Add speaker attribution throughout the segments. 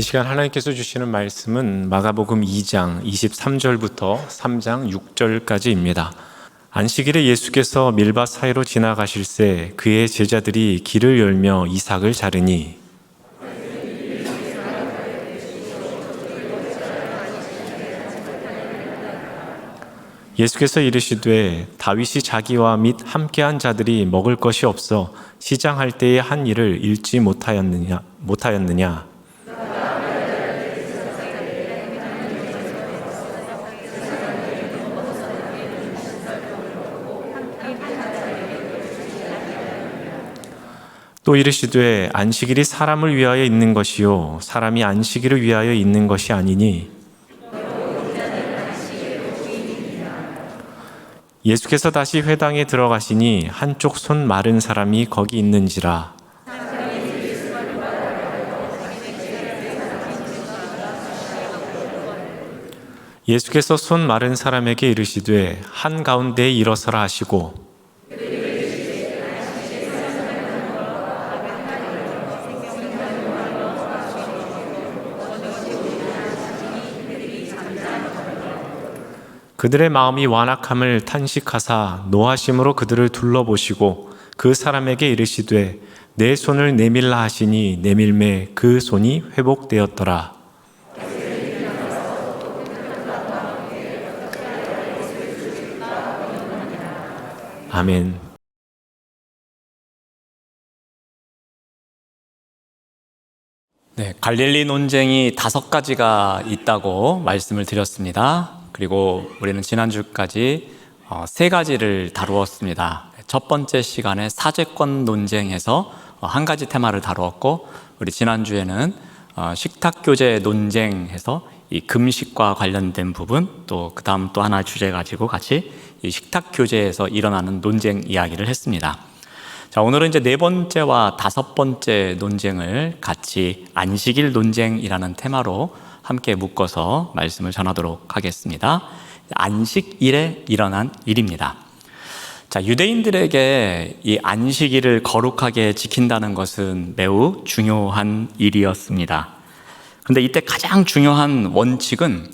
Speaker 1: 이 시간 하나님께서 주시는 말씀은 마가복음 2장 23절부터 3장 6절까지입니다. 안식일에 예수께서 밀밭 사이로 지나가실새 그의 제자들이 길을 열며 이삭을 자르니 예수께서 이르시되 다윗이 자기와 및 함께한 자들이 먹을 것이 없어 시장할 때에 한 일을 잃지 못하였느냐? 또 이르시되 안식일이 사람을 위하여 있는 것이요 사람이 안식일을 위하여 있는 것이 아니니 예수께서 다시 회당에 들어가시니 한쪽 손 마른 사람이 거기 있는지라. 예수께서 손 마른 사람에게 이르시되 한가운데에 일어서라 하시고 그들의 마음이 완악함을 탄식하사 노하심으로 그들을 둘러보시고 그 사람에게 이르시되 내 손을 내밀라 하시니 내밀매 그 손이 회복되었더라. 아멘.
Speaker 2: 네, 갈릴리 논쟁이 5가지가 있다고 말씀을 드렸습니다. 그리고 우리는 지난주까지 3가지를 다루었습니다. 첫 번째 시간에 사제권 논쟁에서 한 가지 테마를 다루었고, 우리 지난주에는 식탁교제 논쟁에서 이 금식과 관련된 부분, 또 그 다음 또 하나 주제 가지고 같이 이 식탁교제에서 일어나는 논쟁 이야기를 했습니다. 자, 오늘은 이제 4번째와 5번째 논쟁을 같이 안식일 논쟁이라는 테마로 함께 묶어서 말씀을 전하도록 하겠습니다. 안식일에 일어난 일입니다. 자, 유대인들에게 이 안식일을 거룩하게 지킨다는 것은 매우 중요한 일이었습니다. 그런데 이때 가장 중요한 원칙은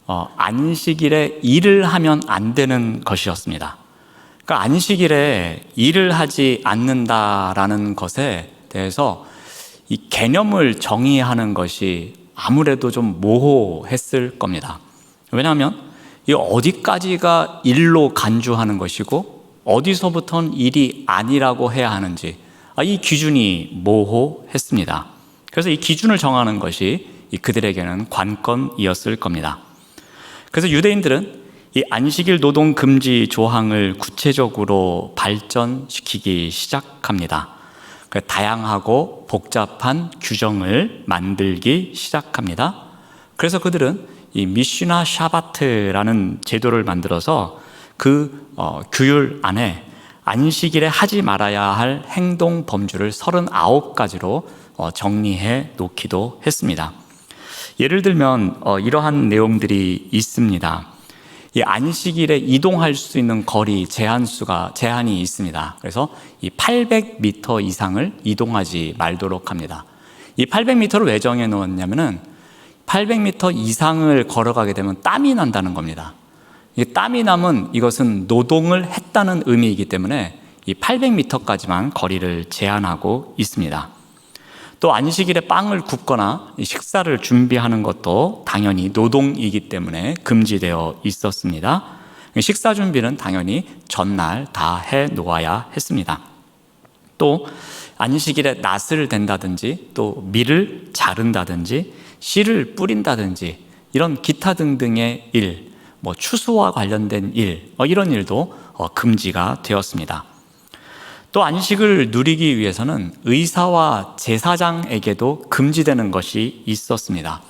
Speaker 2: 안식일에 일을 하면 안 되는 것이었습니다. 그러니까 안식일에 일을 하지 않는다라는 것에 대해서 이 개념을 정의하는 것이 아무래도 좀 모호했을 겁니다. 왜냐하면 이 어디까지가 일로 간주하는 것이고 어디서부터는 일이 아니라고 해야 하는지 이 기준이 모호했습니다. 그래서 이 기준을 정하는 것이 그들에게는 관건이었을 겁니다. 그래서 유대인들은 이 안식일 노동 금지 조항을 구체적으로 발전시키기 시작합니다. 다양하고 복잡한 규정을 만들기 시작합니다. 그래서 그들은 이 미슈나 샤바트라는 제도를 만들어서 그 규율 안에 안식일에 하지 말아야 할 행동 범주를 39가지로 정리해 놓기도 했습니다. 예를 들면 이러한 내용들이 있습니다. 이 안식일에 이동할 수 있는 거리 제한이 있습니다. 그래서 이 800m 이상을 이동하지 말도록 합니다. 이 800m를 왜 정해 놓았냐면은 800m 이상을 걸어가게 되면 땀이 난다는 겁니다. 이 땀이 나면 이것은 노동을 했다는 의미이기 때문에 이 800m까지만 거리를 제한하고 있습니다. 또 안식일에 빵을 굽거나 식사를 준비하는 것도 당연히 노동이기 때문에 금지되어 있었습니다. 식사 준비는 당연히 전날 다 해 놓아야 했습니다. 또 안식일에 낫을 댄다든지 또 밀을 자른다든지 씨를 뿌린다든지 이런 기타 등등의 일, 추수와 관련된 일, 이런 일도 금지가 되었습니다. 또 안식을 누리기 위해서는 의사와 제사장에게도 금지되는 것이 있었습니다.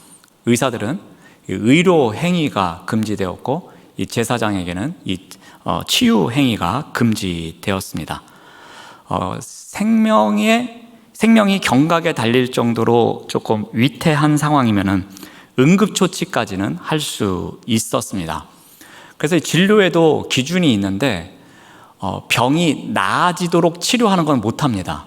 Speaker 2: 의사들은 의료 행위가 금지되었고 이 제사장에게는 이 치유 행위가 금지되었습니다. 생명이 경각에 달릴 정도로 조금 위태한 상황이면은 응급조치까지는 할 수 있었습니다. 그래서 진료에도 기준이 있는데 병이 나아지도록 치료하는 건 못합니다.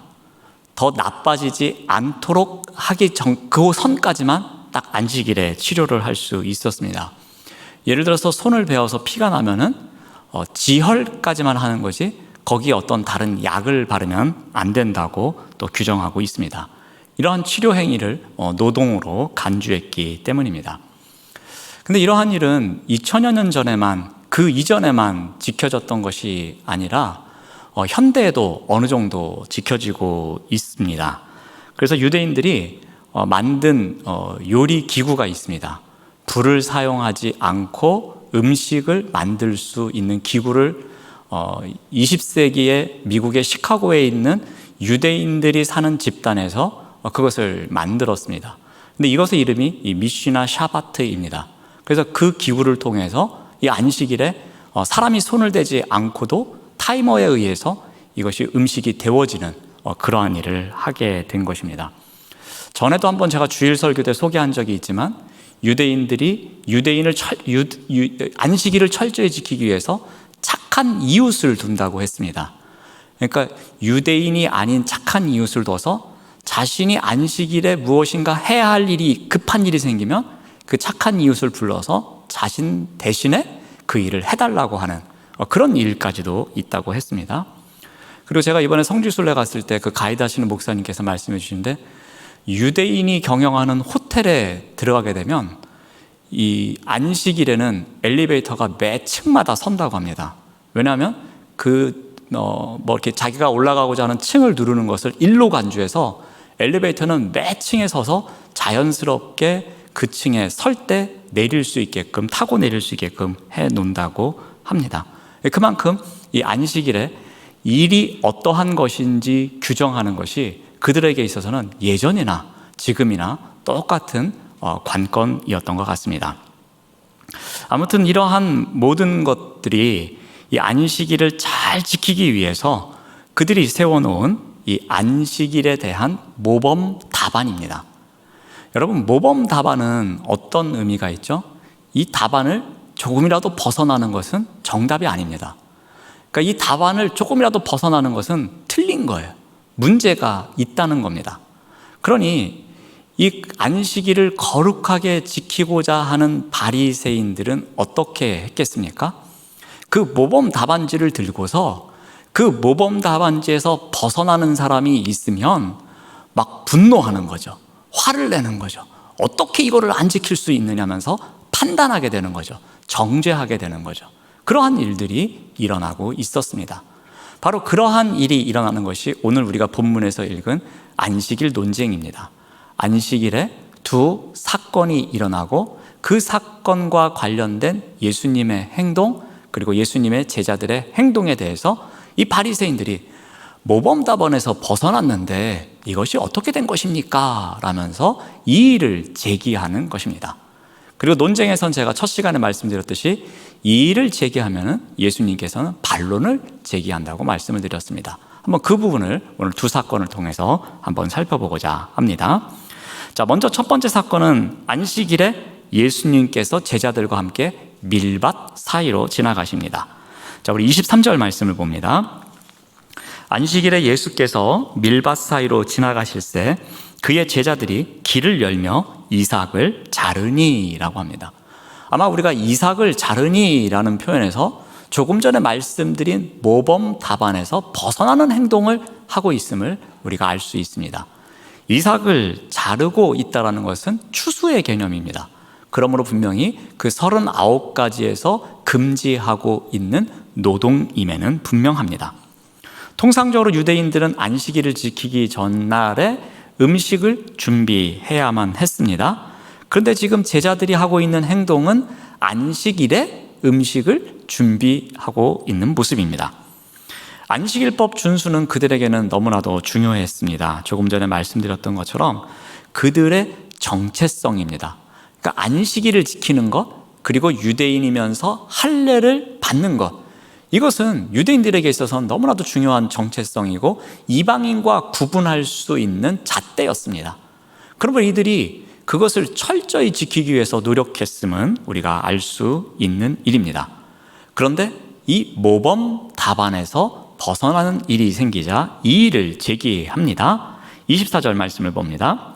Speaker 2: 더 나빠지지 않도록 하기 전 그 선까지만 딱 안식일에 치료를 할 수 있었습니다. 예를 들어서 손을 베어서 피가 나면은 지혈까지만 하는 거지 거기에 어떤 다른 약을 바르면 안 된다고 또 규정하고 있습니다. 이러한 치료 행위를 노동으로 간주했기 때문입니다. 근데 이러한 일은 2000여 년 전에만, 그 이전에만 지켜졌던 것이 아니라 현대에도 어느 정도 지켜지고 있습니다. 그래서 유대인들이 만든 요리 기구가 있습니다. 불을 사용하지 않고 음식을 만들 수 있는 기구를 20세기에 미국의 시카고에 있는 유대인들이 사는 집단에서 그것을 만들었습니다. 근데 이것의 이름이 이 미시나 샤바트입니다. 그래서 그 기구를 통해서 이 안식일에 사람이 손을 대지 않고도 타이머에 의해서 이것이 음식이 데워지는 그러한 일을 하게 된 것입니다. 전에도 한번 제가 주일 설교 때 소개한 적이 있지만 유대인들이 안식일을 철저히 지키기 위해서 착한 이웃을 둔다고 했습니다. 그러니까 유대인이 아닌 착한 이웃을 둬서 자신이 안식일에 무엇인가 해야 할 일이, 급한 일이 생기면 그 착한 이웃을 불러서 자신 대신에 그 일을 해달라고 하는 그런 일까지도 있다고 했습니다. 그리고 제가 이번에 성지순례 갔을 때 그 가이드 하시는 목사님께서 말씀해 주시는데, 유대인이 경영하는 호텔에 들어가게 되면 이 안식일에는 엘리베이터가 매 층마다 선다고 합니다. 왜냐하면 이렇게 자기가 올라가고자 하는 층을 누르는 것을 일로 간주해서 엘리베이터는 매 층에 서서 자연스럽게 그 층에 설 때 내릴 수 있게끔, 타고 내릴 수 있게끔 해 놓는다고 합니다. 그만큼 이 안식일에 일이 어떠한 것인지 규정하는 것이 그들에게 있어서는 예전이나 지금이나 똑같은 관건이었던 것 같습니다. 아무튼 이러한 모든 것들이 이 안식일을 잘 지키기 위해서 그들이 세워놓은 이 안식일에 대한 모범 답안입니다. 여러분, 모범 답안은 어떤 의미가 있죠? 이 답안을 조금이라도 벗어나는 것은 정답이 아닙니다. 그러니까 이 답안을 조금이라도 벗어나는 것은 틀린 거예요. 문제가 있다는 겁니다. 그러니 이 안식일을 거룩하게 지키고자 하는 바리새인들은 어떻게 했겠습니까? 그 모범 답안지를 들고서 그 모범 답안지에서 벗어나는 사람이 있으면 막 분노하는 거죠. 화를 내는 거죠. 어떻게 이거를 안 지킬 수 있느냐면서 판단하게 되는 거죠. 정죄하게 되는 거죠. 그러한 일들이 일어나고 있었습니다. 바로 그러한 일이 일어나는 것이 오늘 우리가 본문에서 읽은 안식일 논쟁입니다. 안식일에 두 사건이 일어나고 그 사건과 관련된 예수님의 행동, 그리고 예수님의 제자들의 행동에 대해서 이 바리새인들이 모범답안에서 벗어났는데 이것이 어떻게 된 것입니까? 라면서 이 일을 제기하는 것입니다. 그리고 논쟁에선 제가 첫 시간에 말씀드렸듯이 이 일을 제기하면 예수님께서는 반론을 제기한다고 말씀을 드렸습니다. 한번 그 부분을 오늘 두 사건을 통해서 한번 살펴보고자 합니다. 자, 먼저 첫 번째 사건은 안식일에 예수님께서 제자들과 함께 밀밭 사이로 지나가십니다. 자, 우리 23절 말씀을 봅니다. 안식일에 예수께서 밀밭 사이로 지나가실새 그의 제자들이 길을 열며 이삭을 자르니라고 합니다. 아마 우리가 이삭을 자르니라는 표현에서 조금 전에 말씀드린 모범 답안에서 벗어나는 행동을 하고 있음을 우리가 알 수 있습니다. 이삭을 자르고 있다는 것은 추수의 개념입니다. 그러므로 분명히 그 39가지에서 금지하고 있는 노동임에는 분명합니다. 통상적으로 유대인들은 안식일을 지키기 전날에 음식을 준비해야만 했습니다. 그런데 지금 제자들이 하고 있는 행동은 안식일에 음식을 준비하고 있는 모습입니다. 안식일법 준수는 그들에게는 너무나도 중요했습니다. 조금 전에 말씀드렸던 것처럼 그들의 정체성입니다. 그러니까 안식일을 지키는 것, 그리고 유대인이면서 할례를 받는 것, 이것은 유대인들에게 있어서는 너무나도 중요한 정체성이고 이방인과 구분할 수 있는 잣대였습니다. 그러므로 이들이 그것을 철저히 지키기 위해서 노력했음은 우리가 알 수 있는 일입니다. 그런데 이 모범 답안에서 벗어나는 일이 생기자 이 일을 제기합니다. 24절 말씀을 봅니다.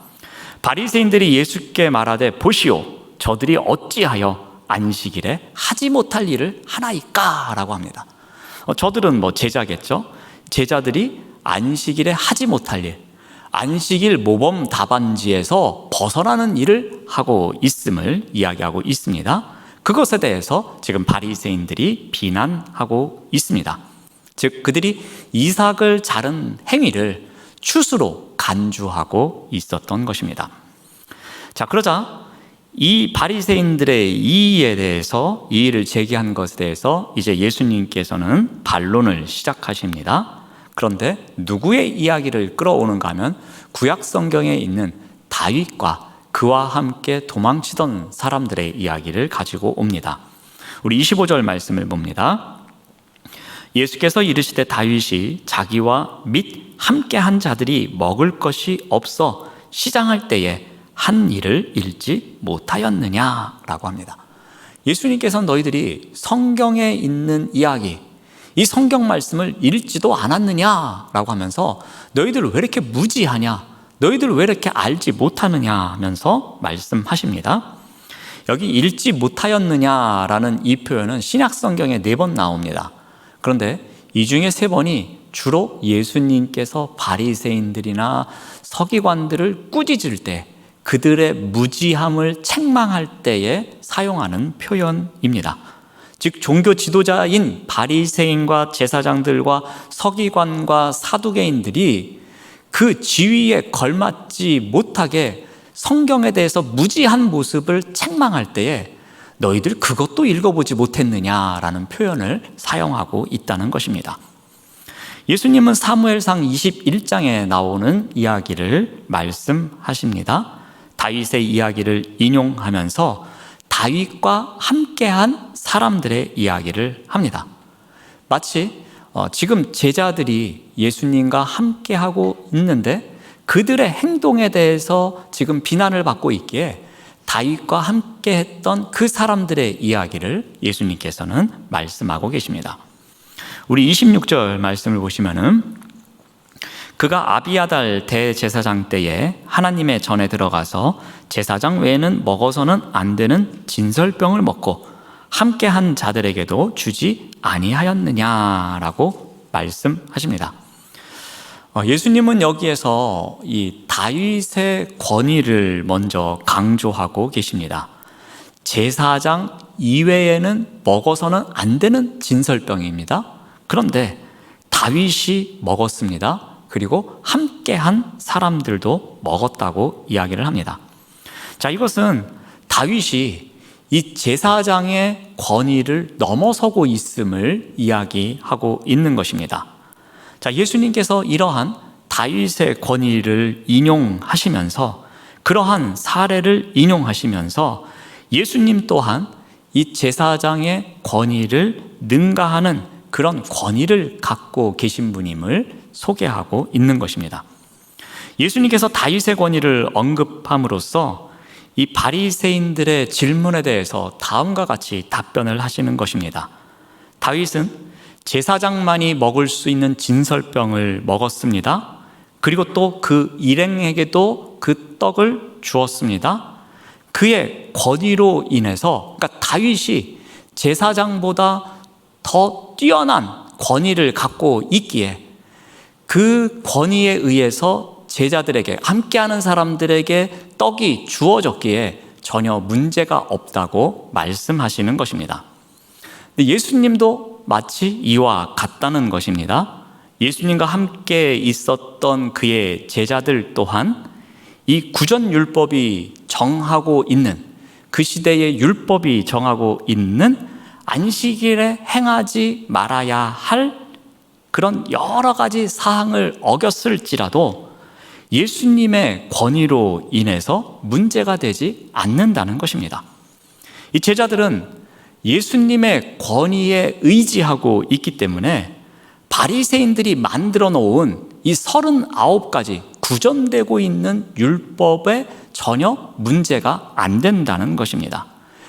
Speaker 2: 바리새인들이 예수께 말하되 보시오, 저들이 어찌하여 안식일에 하지 못할 일을 하나이까? 라고 합니다. 저들은 제자겠죠. 제자들이 안식일에 하지 못할 일, 안식일 모범 답안지에서 벗어나는 일을 하고 있음을 이야기하고 있습니다. 그것에 대해서 지금 바리새인들이 비난하고 있습니다. 즉 그들이 이삭을 자른 행위를 추수로 간주하고 있었던 것입니다. 자, 그러자 이 바리새인들의 이의에 대해서, 이의를 제기한 것에 대해서 이제 예수님께서는 반론을 시작하십니다. 그런데 누구의 이야기를 끌어오는가 하면 구약 성경에 있는 다윗과 그와 함께 도망치던 사람들의 이야기를 가지고 옵니다. 우리 25절 말씀을 봅니다. 예수께서 이르시되 다윗이 자기와 및 함께한 자들이 먹을 것이 없어 시장할 때에 한 일을 잃지 못하였느냐라고 합니다. 예수님께서는 너희들이 성경에 있는 이야기, 이 성경 말씀을 읽지도 않았느냐라고 하면서 너희들 왜 이렇게 무지하냐, 너희들 왜 이렇게 알지 못하느냐 하면서 말씀하십니다. 여기 읽지 못하였느냐라는 이 표현은 신약 성경에 4번 나옵니다. 그런데 이 중에 3번이 주로 예수님께서 바리새인들이나 서기관들을 꾸짖을 때, 그들의 무지함을 책망할 때에 사용하는 표현입니다. 즉 종교 지도자인 바리새인과 제사장들과 서기관과 사두개인들이 그 지위에 걸맞지 못하게 성경에 대해서 무지한 모습을 책망할 때에 너희들 그것도 읽어보지 못했느냐라는 표현을 사용하고 있다는 것입니다. 예수님은 사무엘상 21장에 나오는 이야기를 말씀하십니다. 다윗의 이야기를 인용하면서 다윗과 함께한 사람들의 이야기를 합니다. 마치 지금 제자들이 예수님과 함께하고 있는데 그들의 행동에 대해서 지금 비난을 받고 있기에 다윗과 함께했던 그 사람들의 이야기를 예수님께서는 말씀하고 계십니다. 우리 26절 말씀을 보시면은 그가 아비아달 대제사장 때에 하나님의 전에 들어가서 제사장 외에는 먹어서는 안 되는 진설병을 먹고 함께한 자들에게도 주지 아니하였느냐라고 말씀하십니다. 예수님은 여기에서 이 다윗의 권위를 먼저 강조하고 계십니다. 제사장 이외에는 먹어서는 안 되는 진설병입니다. 그런데 다윗이 먹었습니다. 그리고 함께한 사람들도 먹었다고 이야기를 합니다. 자, 이것은 다윗이 이 제사장의 권위를 넘어서고 있음을 이야기하고 있는 것입니다. 자, 예수님께서 이러한 다윗의 권위를 인용하시면서, 그러한 사례를 인용하시면서 예수님 또한 이 제사장의 권위를 능가하는 그런 권위를 갖고 계신 분임을 소개하고 있는 것입니다. 예수님께서 다윗의 권위를 언급함으로써 이 바리새인들의 질문에 대해서 다음과 같이 답변을 하시는 것입니다. 다윗은 제사장만이 먹을 수 있는 진설병을 먹었습니다. 그리고 또 그 일행에게도 그 떡을 주었습니다. 그의 권위로 인해서, 그러니까 다윗이 제사장보다 더 뛰어난 권위를 갖고 있기에 그 권위에 의해서 제자들에게, 함께하는 사람들에게 떡이 주어졌기에 전혀 문제가 없다고 말씀하시는 것입니다. 예수님도 마치 이와 같다는 것입니다. 예수님과 함께 있었던 그의 제자들 또한 이 구전율법이 정하고 있는, 그 시대의 율법이 정하고 있는 안식일에 행하지 말아야 할 그런 여러 가지 사항을 어겼을지라도 예수님의 권위로 인해서 문제가 되지 않는다는 것입니다. 이 제자들은 예수님의 권위에 의지하고 있기 때문에 바리새인들이 만들어 놓은 이 39가지 구전되고 있는 율법에 전혀 문제가 안 된다는 것입니다.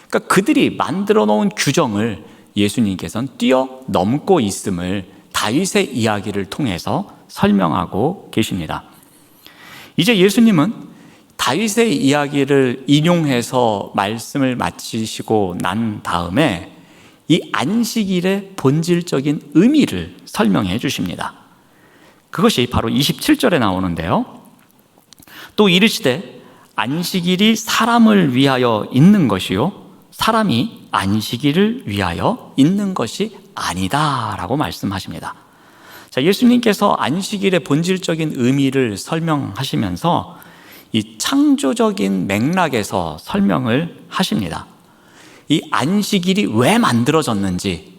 Speaker 2: 그러니까 그들이 만들어 놓은 규정을 예수님께서는 뛰어넘고 있음을 다윗의 이야기를 통해서 설명하고 계십니다. 이제 예수님은 다윗의 이야기를 인용해서 말씀을 마치시고 난 다음에 이 안식일의 본질적인 의미를 설명해 주십니다. 그것이 바로 27절에 나오는데요. 또 이르시되 안식일이 사람을 위하여 있는 것이요 사람이 안식일을 위하여 있는 것이 아니다라고 말씀하십니다. 자, 예수님께서 안식일의 본질적인 의미를 설명하시면서 이 창조적인 맥락에서 설명을 하십니다. 이 안식일이 왜 만들어졌는지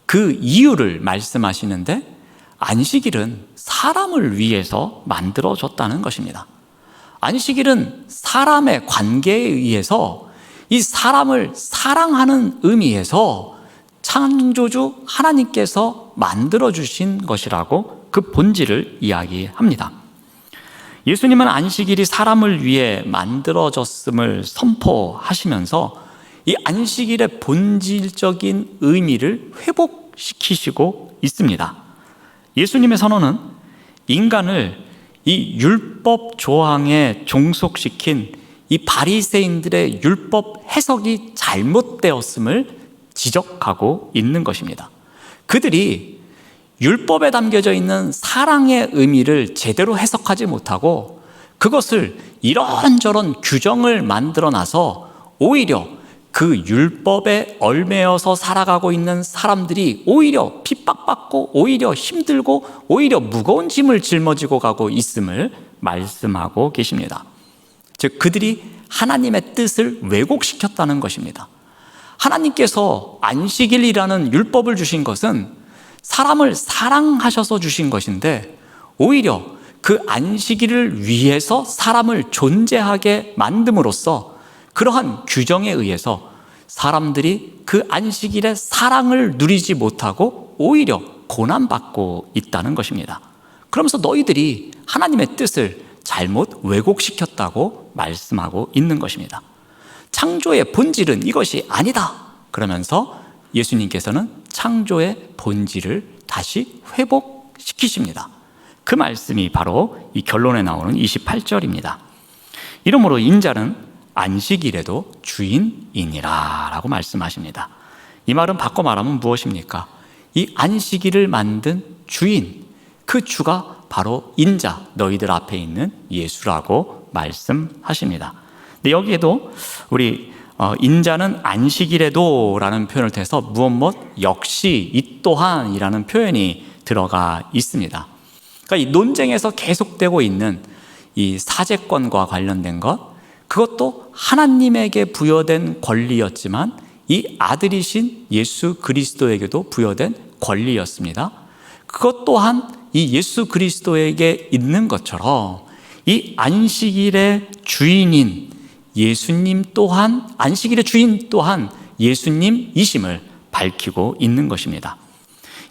Speaker 2: 그 이유를 말씀하시는데 안식일은 사람을 위해서 만들어졌다는 것입니다. 안식일은 사람의 관계에 의해서 이 사람을 사랑하는 의미에서 창조주 하나님께서 만들어주신 것이라고 그 본질을 이야기합니다. 예수님은 안식일이 사람을 위해 만들어졌음을 선포하시면서 이 안식일의 본질적인 의미를 회복시키시고 있습니다. 예수님의 선언은 인간을 이 율법 조항에 종속시킨 이 바리새인들의 율법 해석이 잘못되었음을 지적하고 있는 것입니다. 그들이 율법에 담겨져 있는 사랑의 의미를 제대로 해석하지 못하고 그것을 이런저런 규정을 만들어놔서 오히려 그 율법에 얽매여서 살아가고 있는 사람들이 오히려 핍박받고 오히려 힘들고 오히려 무거운 짐을 짊어지고 가고 있음을 말씀하고 계십니다. 즉 그들이 하나님의 뜻을 왜곡시켰다는 것입니다. 하나님께서 안식일이라는 율법을 주신 것은 사람을 사랑하셔서 주신 것인데 오히려 그 안식일을 위해서 사람을 존재하게 만듦으로써 그러한 규정에 의해서 사람들이 그 안식일의 사랑을 누리지 못하고 오히려 고난받고 있다는 것입니다. 그러면서 너희들이 하나님의 뜻을 잘못 왜곡시켰다고 말씀하고 있는 것입니다. 창조의 본질은 이것이 아니다. 그러면서 예수님께서는 창조의 본질을 다시 회복시키십니다. 그 말씀이 바로 이 결론에 나오는 28절입니다. 이러므로 인자는 안식일에도 주인이니라 라고 말씀하십니다. 이 말은 바꿔 말하면 무엇입니까? 이 안식일을 만든 주인, 그 주가 바로 인자, 너희들 앞에 있는 예수라고 말씀하십니다. 근데 여기에도 우리 인자는 안식일에도 라는 표현을 통해서 무엇 역시 이 또한이라는 표현이 들어가 있습니다. 그러니까 이 논쟁에서 계속되고 있는 이 사제권과 관련된 것, 그것도 하나님에게 부여된 권리였지만 이 아들이신 예수 그리스도에게도 부여된 권리였습니다. 그것 또한 이 예수 그리스도에게 있는 것처럼 이 안식일의 주인인 예수님 또한, 안식일의 주인 또한 예수님이심을 밝히고 있는 것입니다.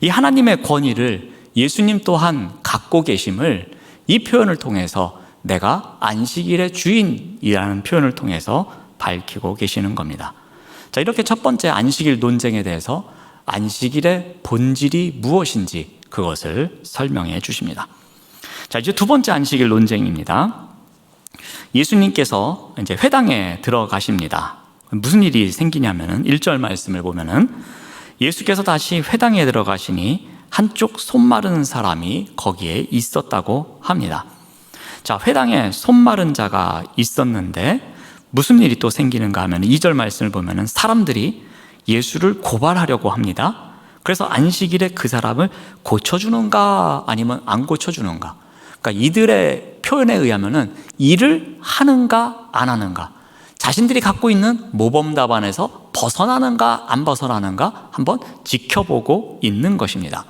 Speaker 2: 이 하나님의 권위를 예수님 또한 갖고 계심을 이 표현을 통해서 내가 안식일의 주인이라는 표현을 통해서 밝히고 계시는 겁니다. 자, 이렇게 첫 번째 안식일 논쟁에 대해서 안식일의 본질이 무엇인지 그것을 설명해 주십니다. 자, 이제 두 번째 안식일 논쟁입니다. 예수님께서 이제 회당에 들어가십니다. 무슨 일이 생기냐면은 1절 말씀을 보면은 예수께서 다시 회당에 들어가시니 한쪽 손 마른 사람이 거기에 있었다고 합니다. 자, 회당에 손 마른 자가 있었는데 무슨 일이 또 생기는가 하면 2절 말씀을 보면은 사람들이 예수를 고발하려고 합니다. 그래서 안식일에 그 사람을 고쳐주는가 아니면 안 고쳐주는가. 그러니까 이들의 표현에 의하면은 일을 하는가 안 하는가, 자신들이 갖고 있는 모범 답안에서 벗어나는가 안 벗어나는가 한번 지켜보고 있는 것입니다.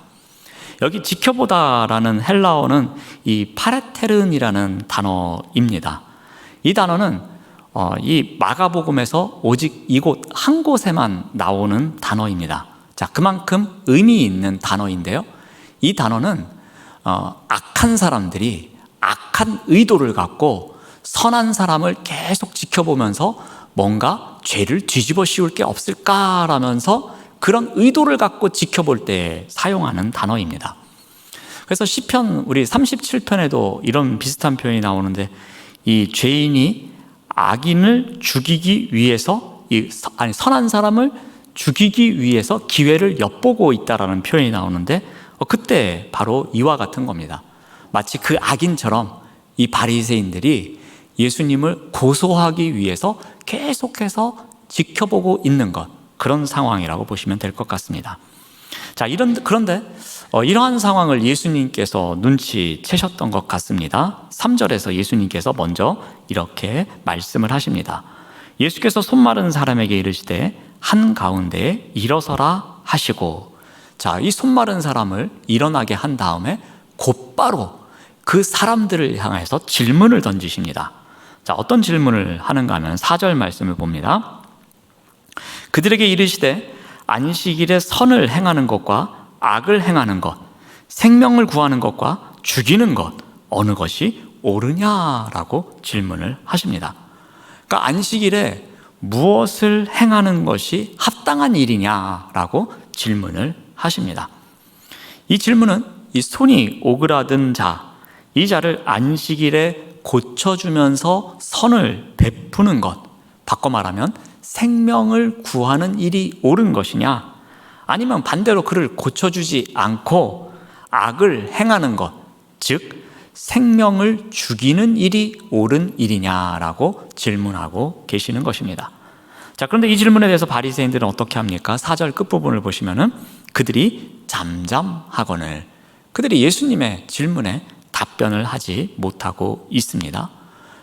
Speaker 2: 여기 지켜보다라는 헬라어는 이 파레테른이라는 단어입니다. 이 단어는 이 마가복음에서 오직 이곳 한 곳에만 나오는 단어입니다. 자, 그만큼 의미 있는 단어인데요. 이 단어는 악한 사람들이 악한 의도를 갖고 선한 사람을 계속 지켜보면서 뭔가 죄를 뒤집어 씌울 게 없을까라면서 그런 의도를 갖고 지켜볼 때 사용하는 단어입니다. 그래서 시편 우리 37편에도 이런 비슷한 표현이 나오는데, 이 죄인이 악인을 죽이기 위해서, 선한 사람을 죽이기 위해서 기회를 엿보고 있다라는 표현이 나오는데, 그때 바로 이와 같은 겁니다. 마치 그 악인처럼 이 바리새인들이 예수님을 고소하기 위해서 계속해서 지켜보고 있는 것, 그런 상황이라고 보시면 될 것 같습니다. 자, 그런데 이러한 상황을 예수님께서 눈치채셨던 것 같습니다. 3절에서 예수님께서 먼저 이렇게 말씀을 하십니다. 예수께서 손 마른 사람에게 이르시되 한가운데에 일어서라 하시고, 자, 이 손 마른 사람을 일어나게 한 다음에 곧바로 그 사람들을 향해서 질문을 던지십니다. 자, 어떤 질문을 하는가 하면 4절 말씀을 봅니다. 그들에게 이르시되 안식일에 선을 행하는 것과 악을 행하는 것, 생명을 구하는 것과 죽이는 것, 어느 것이 옳으냐라고 질문을 하십니다. 그러니까 안식일에 무엇을 행하는 것이 합당한 일이냐라고 질문을 하십니다. 이 질문은 이 손이 오그라든 자, 이 자를 안식일에 고쳐주면서 선을 베푸는 것, 바꿔 말하면 생명을 구하는 일이 옳은 것이냐, 아니면 반대로 그를 고쳐주지 않고 악을 행하는 것, 즉 생명을 죽이는 일이 옳은 일이냐라고 질문하고 계시는 것입니다. 자, 그런데 이 질문에 대해서 바리새인들은 어떻게 합니까? 4절 끝부분을 보시면은 그들이 잠잠하거늘, 그들이 예수님의 질문에 답변을 하지 못하고 있습니다.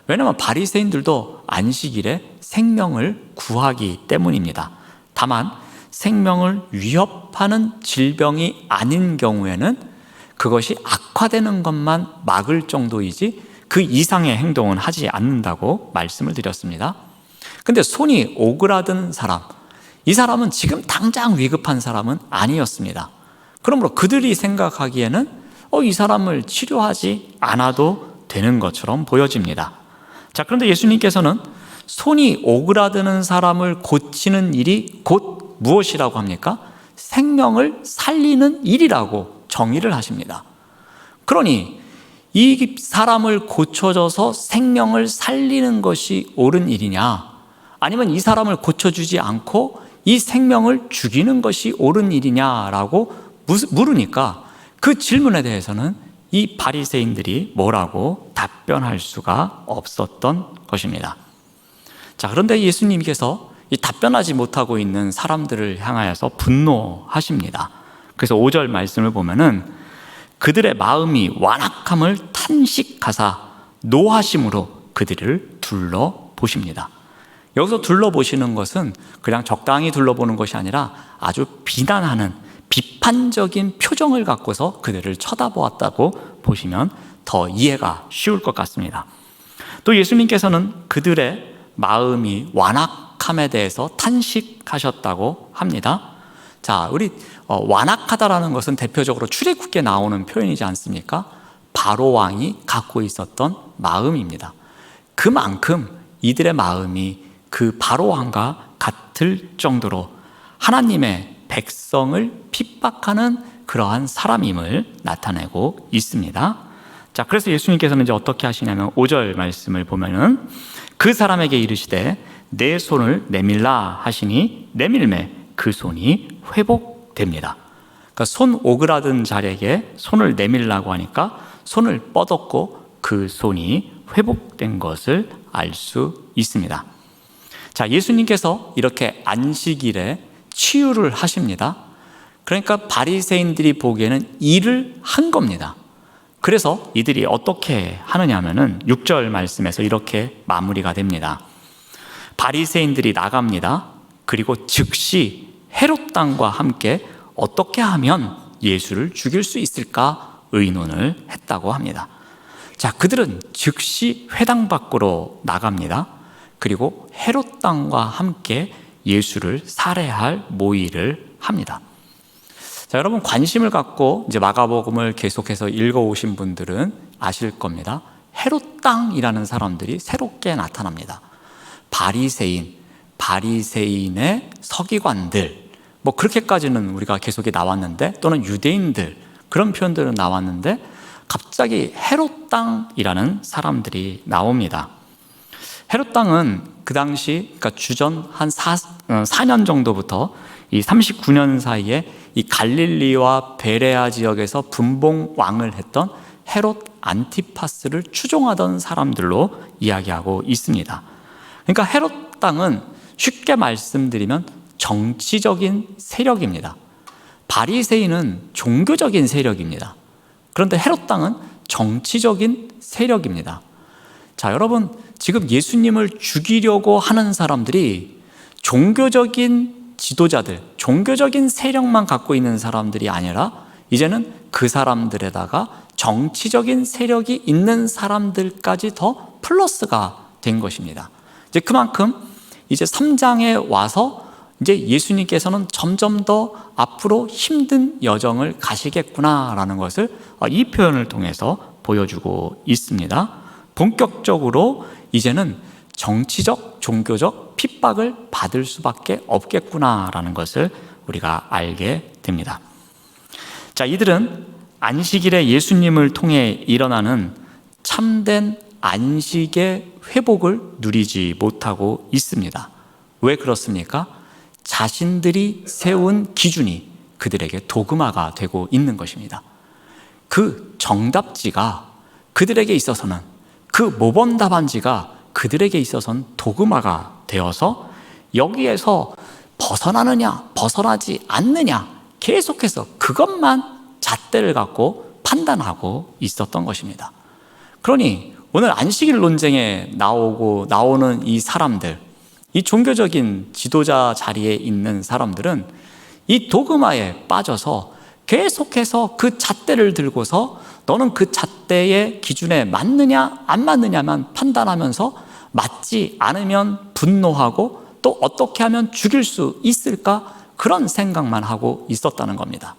Speaker 2: 왜냐하면 바리새인들도 안식일에 생명을 구하기 때문입니다. 다만 생명을 위협하는 질병이 아닌 경우에는 그것이 악화되는 것만 막을 정도이지 그 이상의 행동은 하지 않는다고 말씀을 드렸습니다. 근데 손이 오그라든 사람, 이 사람은 지금 당장 위급한 사람은 아니었습니다. 그러므로 그들이 생각하기에는 이 사람을 치료하지 않아도 되는 것처럼 보여집니다. 자, 그런데 예수님께서는 손이 오그라드는 사람을 고치는 일이 곧 무엇이라고 합니까? 생명을 살리는 일이라고 정의를 하십니다. 그러니 이 사람을 고쳐줘서 생명을 살리는 것이 옳은 일이냐, 아니면 이 사람을 고쳐주지 않고 이 생명을 죽이는 것이 옳은 일이냐라고 물으니까 그 질문에 대해서는 이 바리새인들이 뭐라고 답변할 수가 없었던 것입니다. 자, 그런데 예수님께서 이 답변하지 못하고 있는 사람들을 향하여서 분노하십니다. 그래서 5절 말씀을 보면은 그들의 마음이 완악함을 탄식하사 노하심으로 그들을 둘러보십니다. 여기서 둘러보시는 것은 그냥 적당히 둘러보는 것이 아니라 아주 비난하는, 비판적인 표정을 갖고서 그들을 쳐다보았다고 보시면 더 이해가 쉬울 것 같습니다. 또 예수님께서는 그들의 마음이 완악함에 대해서 탄식하셨다고 합니다. 자, 우리 완악하다라는 것은 대표적으로 출애굽기에 나오는 표현이지 않습니까? 바로 왕이 갖고 있었던 마음입니다. 그만큼 이들의 마음이 그 바로 왕과 같을 정도로 하나님의 백성을 핍박하는 그러한 사람임을 나타내고 있습니다. 자, 그래서 예수님께서는 이제 어떻게 하시냐면 5절 말씀을 보면은 그 사람에게 이르시되 내 손을 내밀라 하시니 내밀매 그 손이 회복됩니다. 그러니까 손 오그라든 자에게 손을 내밀라고 하니까 손을 뻗었고 그 손이 회복된 것을 알 수 있습니다. 자, 예수님께서 이렇게 안식일에 치유를 하십니다. 그러니까 바리새인들이 보기에는 일을 한 겁니다. 그래서 이들이 어떻게 하느냐 하면은 6절 말씀에서 이렇게 마무리가 됩니다. 바리새인들이 나갑니다. 그리고 즉시 헤롯 당과 함께 어떻게 하면 예수를 죽일 수 있을까 의논을 했다고 합니다. 자, 그들은 즉시 회당 밖으로 나갑니다. 그리고 헤롯 당과 함께 예수를 살해할 모의를 합니다. 자, 여러분 관심을 갖고 이제 마가복음을 계속해서 읽어오신 분들은 아실 겁니다. 헤롯 당이라는 사람들이 새롭게 나타납니다. 바리새인의 서기관들, 뭐 그렇게까지는 우리가 계속이 나왔는데, 또는 유대인들, 그런 표현들은 나왔는데 갑자기 헤롯 땅이라는 사람들이 나옵니다. 헤롯 땅은 그 당시, 그러니까 주전 한 4년 정도부터 이 39년 사이에 이 갈릴리와 베레아 지역에서 분봉 왕을 했던 헤롯 안티파스를 추종하던 사람들로 이야기하고 있습니다. 그러니까 헤롯 땅은 쉽게 말씀드리면 정치적인 세력입니다. 바리새인은 종교적인 세력입니다. 그런데 헤롯 땅은 정치적인 세력입니다. 자, 여러분, 지금 예수님을 죽이려고 하는 사람들이 종교적인 지도자들, 종교적인 세력만 갖고 있는 사람들이 아니라 이제는 그 사람들에다가 정치적인 세력이 있는 사람들까지 더 플러스가 된 것입니다. 이제 그만큼 이제 3장에 와서 이제 예수님께서는 점점 더 앞으로 힘든 여정을 가시겠구나라는 것을 이 표현을 통해서 보여주고 있습니다. 본격적으로 이제는 정치적, 종교적 핍박을 받을 수밖에 없겠구나라는 것을 우리가 알게 됩니다. 자, 이들은 안식일에 예수님을 통해 일어나는 참된 안식의 회복을 누리지 못하고 있습니다. 왜 그렇습니까? 자신들이 세운 기준이 그들에게 도그마가 되고 있는 것입니다. 그 정답지가 그들에게 있어서는, 그 모범 답안지가 그들에게 있어서는 도그마가 되어서 여기에서 벗어나느냐 벗어나지 않느냐 계속해서 그것만 잣대를 갖고 판단하고 있었던 것입니다. 그러니 오늘 안식일 논쟁에 나오는 이 사람들, 이 종교적인 지도자 자리에 있는 사람들은 이 도그마에 빠져서 계속해서 그 잣대를 들고서 너는 그 잣대의 기준에 맞느냐 안 맞느냐만 판단하면서 맞지 않으면 분노하고 또 어떻게 하면 죽일 수 있을까, 그런 생각만 하고 있었다는 겁니다.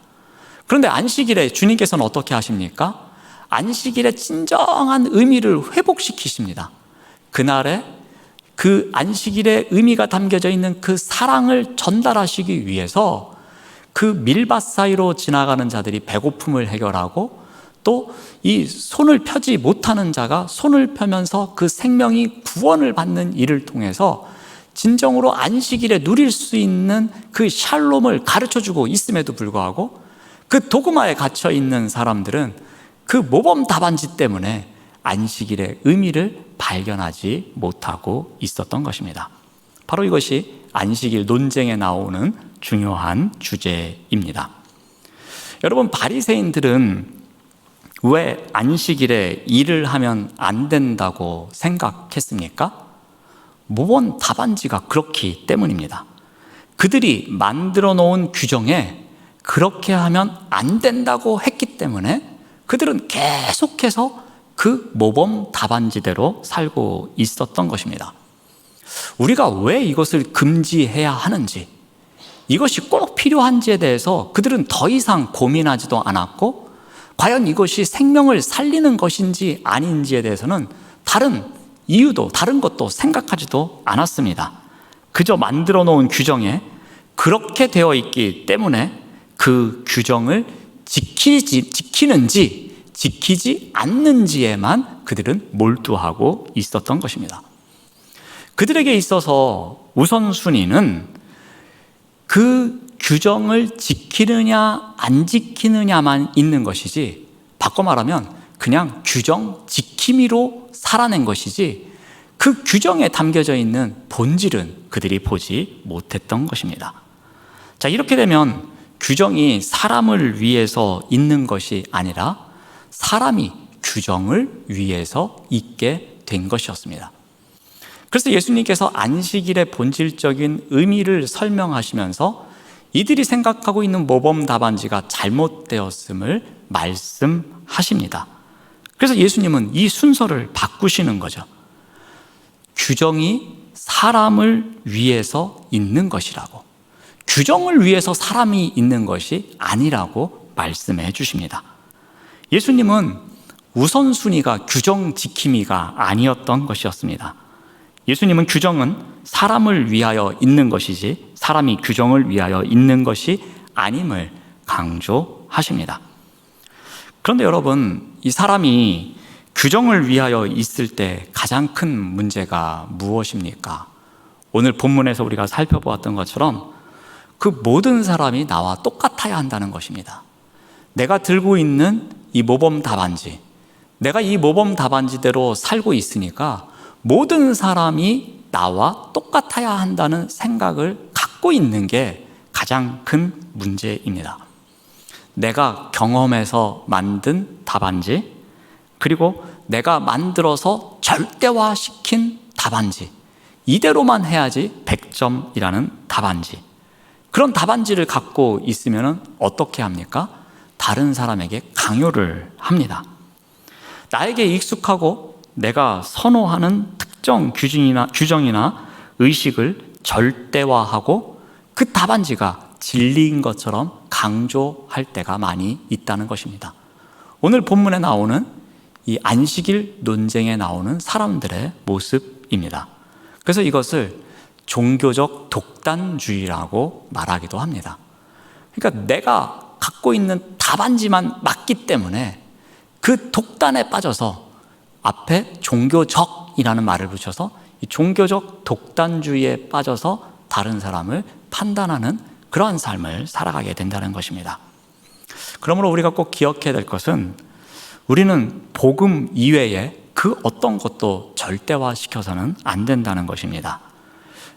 Speaker 2: 그런데 안식일에 주님께서는 어떻게 하십니까? 안식일의 진정한 의미를 회복시키십니다. 그날에 그 안식일의 의미가 담겨져 있는 그 사랑을 전달하시기 위해서 그 밀밭 사이로 지나가는 자들이 배고픔을 해결하고 또 이 손을 펴지 못하는 자가 손을 펴면서 그 생명이 구원을 받는 일을 통해서 진정으로 안식일에 누릴 수 있는 그 샬롬을 가르쳐주고 있음에도 불구하고 그 도그마에 갇혀 있는 사람들은 그 모범 답안지 때문에 안식일의 의미를 발견하지 못하고 있었던 것입니다. 바로 이것이 안식일 논쟁에 나오는 중요한 주제입니다. 여러분, 바리새인들은 왜 안식일에 일을 하면 안 된다고 생각했습니까? 모범 답안지가 그렇기 때문입니다. 그들이 만들어 놓은 규정에 그렇게 하면 안 된다고 했기 때문에 그들은 계속해서 그 모범 답안지대로 살고 있었던 것입니다. 우리가 왜 이것을 금지해야 하는지, 이것이 꼭 필요한지에 대해서 그들은 더 이상 고민하지도 않았고, 과연 이것이 생명을 살리는 것인지 아닌지에 대해서는 다른 이유도 다른 것도 생각하지도 않았습니다. 그저 만들어 놓은 규정에 그렇게 되어 있기 때문에 그 규정을 지키는지 지키지 않는지에만 그들은 몰두하고 있었던 것입니다. 그들에게 있어서 우선순위는 그 규정을 지키느냐 안 지키느냐만 있는 것이지, 바꿔 말하면 그냥 규정 지킴이로 살아낸 것이지 그 규정에 담겨져 있는 본질은 그들이 보지 못했던 것입니다. 자, 이렇게 되면 규정이 사람을 위해서 있는 것이 아니라 사람이 규정을 위해서 있게 된 것이었습니다. 그래서 예수님께서 안식일의 본질적인 의미를 설명하시면서 이들이 생각하고 있는 모범 답안지가 잘못되었음을 말씀하십니다. 그래서 예수님은 이 순서를 바꾸시는 거죠. 규정이 사람을 위해서 있는 것이라고, 규정을 위해서 사람이 있는 것이 아니라고 말씀해 주십니다. 예수님은 우선순위가 규정 지킴이가 아니었던 것이었습니다. 예수님은 규정은 사람을 위하여 있는 것이지 사람이 규정을 위하여 있는 것이 아님을 강조하십니다. 그런데 여러분, 이 사람이 규정을 위하여 있을 때 가장 큰 문제가 무엇입니까? 오늘 본문에서 우리가 살펴보았던 것처럼 그 모든 사람이 나와 똑같아야 한다는 것입니다. 내가 들고 있는 이 모범 답안지, 내가 이 모범 답안지대로 살고 있으니까 모든 사람이 나와 똑같아야 한다는 생각을 갖고 있는 게 가장 큰 문제입니다. 내가 경험해서 만든 답안지, 그리고 내가 만들어서 절대화시킨 답안지, 이대로만 해야지 100점이라는 답안지, 그런 답안지를 갖고 있으면 어떻게 합니까? 다른 사람에게 강요를 합니다. 나에게 익숙하고 내가 선호하는 특정 규정이나 의식을 절대화하고 그 답안지가 진리인 것처럼 강조할 때가 많이 있다는 것입니다. 오늘 본문에 나오는 이 안식일 논쟁에 나오는 사람들의 모습입니다. 그래서 이것을 종교적 독단주의라고 말하기도 합니다. 그러니까 내가 갖고 있는 답안지만 맞기 때문에 그 독단에 빠져서 앞에 종교적이라는 말을 붙여서 이 종교적 독단주의에 빠져서 다른 사람을 판단하는 그러한 삶을 살아가게 된다는 것입니다. 그러므로 우리가 꼭 기억해야 될 것은 우리는 복음 이외에 그 어떤 것도 절대화시켜서는 안 된다는 것입니다.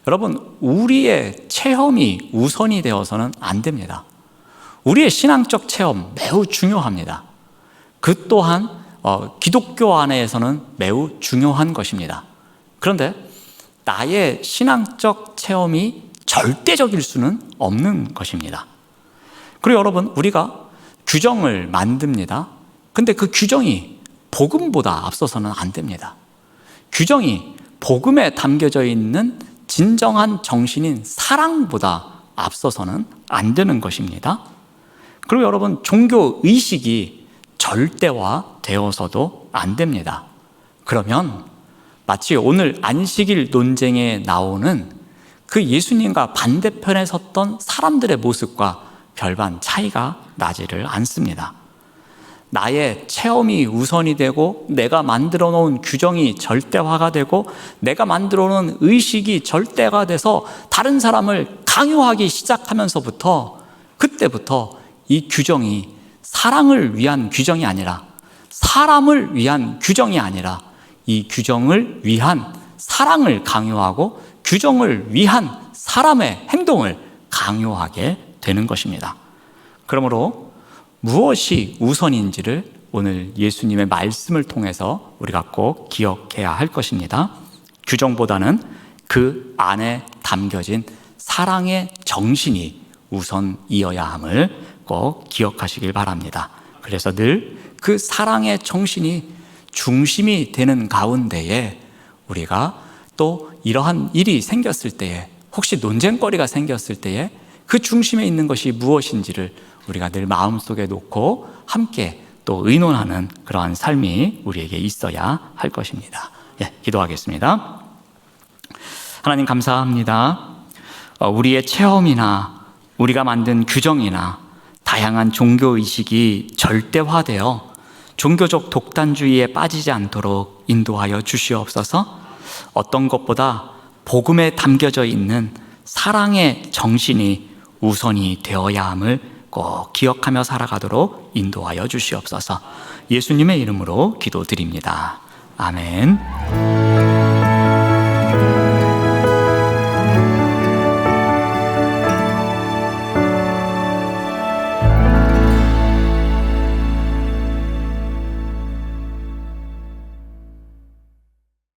Speaker 2: 여러분, 우리의 체험이 우선이 되어서는 안 됩니다. 우리의 신앙적 체험 매우 중요합니다. 그 또한 기독교 안에서는 매우 중요한 것입니다. 그런데 나의 신앙적 체험이 절대적일 수는 없는 것입니다. 그리고 여러분, 우리가 규정을 만듭니다. 근데 그 규정이 복음보다 앞서서는 안 됩니다. 규정이 복음에 담겨져 있는 진정한 정신인 사랑보다 앞서서는 안 되는 것입니다. 그리고 여러분, 종교 의식이 절대화 되어서도 안 됩니다. 그러면 마치 오늘 안식일 논쟁에 나오는 그 예수님과 반대편에 섰던 사람들의 모습과 별반 차이가 나지를 않습니다. 나의 체험이 우선이 되고 내가 만들어 놓은 규정이 절대화가 되고 내가 만들어 놓은 의식이 절대가 돼서 다른 사람을 강요하기 시작하면서부터, 그때부터 이 규정이 사랑을 위한 규정이 아니라, 사람을 위한 규정이 아니라 이 규정을 위한 사랑을 강요하고 규정을 위한 사람의 행동을 강요하게 되는 것입니다. 그러므로 무엇이 우선인지를 오늘 예수님의 말씀을 통해서 우리가 꼭 기억해야 할 것입니다. 규정보다는 그 안에 담겨진 사랑의 정신이 우선이어야 함을 꼭 기억하시길 바랍니다. 그래서 늘 그 사랑의 정신이 중심이 되는 가운데에 우리가 또 이러한 일이 생겼을 때에, 혹시 논쟁거리가 생겼을 때에 그 중심에 있는 것이 무엇인지를 우리가 늘 마음속에 놓고 함께 또 의논하는 그러한 삶이 우리에게 있어야 할 것입니다. 기도하겠습니다. 하나님, 감사합니다. 우리의 체험이나 우리가 만든 규정이나 다양한 종교의식이 절대화되어 종교적 독단주의에 빠지지 않도록 인도하여 주시옵소서. 어떤 것보다 복음에 담겨져 있는 사랑의 정신이 우선이 되어야 함을 꼭 기억하며 살아가도록 인도하여 주시옵소서. 예수님의 이름으로 기도드립니다. 아멘.